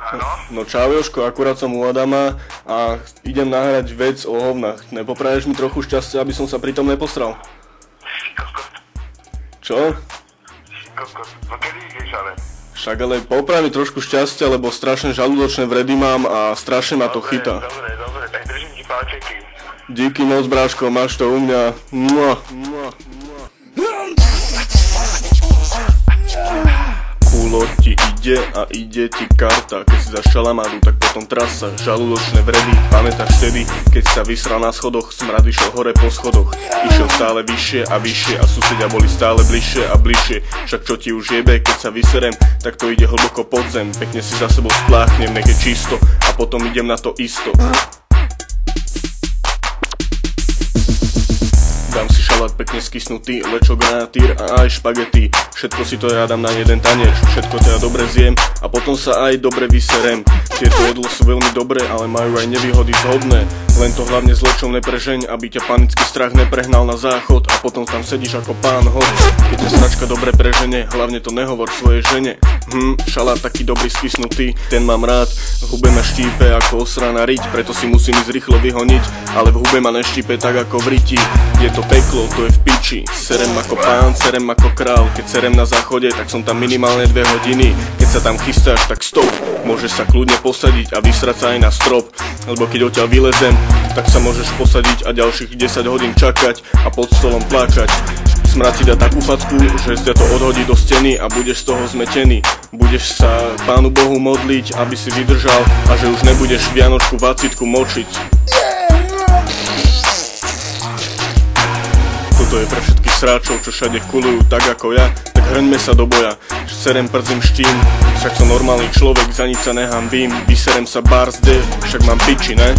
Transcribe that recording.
Áno? No čau Jožko, akurát som u Adama a idem nahrať vec o hovnách. Nepopraješ mi trochu šťastia, aby som sa pritom neposral? Kokos. Čo? Kokos. No kedy ideš ale? Však ale popraj mi trošku šťastia, lebo strašne žalúdočné vredy mám a strašne ma to chytá. Dobre, tak držím ti palčeky. Díky moc, bráško, máš to u mňa. Mua. Kulo ti ide a ide ti karta. Keď si za šalamadu, tak potom trasa. Žalúdočné vredy, pamätáš vtedy, keď sa vysral na schodoch, smrad išiel hore po schodoch. Išiel stále vyššie a vyššie a susedia boli stále bližšie a bližšie. Však čo ti už jebe, keď sa vyserem, tak to ide hlboko pod zem. Pekne si za sebou spláchnem, nech je čisto a potom idem na to isto. Dám si šalát pekne skysnutý, lečo, granatýr a aj špagety. Všetko si to ja dám na jeden tanier, všetko teda dobre zjem a potom sa aj dobre vyserem. Tieto jedlo sú veľmi dobré, ale majú aj nevýhody zhodné. Len to hlavne s lečom neprežeň, aby ťa panický strach neprehnal na záchod a potom tam sedíš ako pán hod. Keď ťa sračka dobre prežene, hlavne to nehovor svojej žene. Šalát taký dobrý skysnutý, ten mám rád. V hube ma štípe ako osraná riť, preto si musím ísť rýchlo vyhoniť, ale v hube ma neštípe tak ako v riti. Je to peklo, to je v piči. Serem ako pán, serem ako král. Keď serem na záchode, tak som tam minimálne 2 hodiny. Keď sa tam chystáš, tak stop. Môžeš sa kľudne posadiť a vysrať sa aj na strop. Lebo keď odtiaľ vylezem, tak sa môžeš posadiť a ďalších 10 hodín čakať a pod stolom plakať. Smrad ti dá takú facku, že ťa to odhodí do steny a budeš z toho zmetený. Budeš sa Pánu Bohu modliť, aby si vydržal a že už nebudeš Vianočku vacitku močiť. Toto je pre všetkých sráčov, čo všade kulujú tak ako ja. Tak hrňme sa do boja, serem prdzim štím. Však som normálny človek, za nič sa nehambím. Vyserem sa barzde, však mám piči, ne?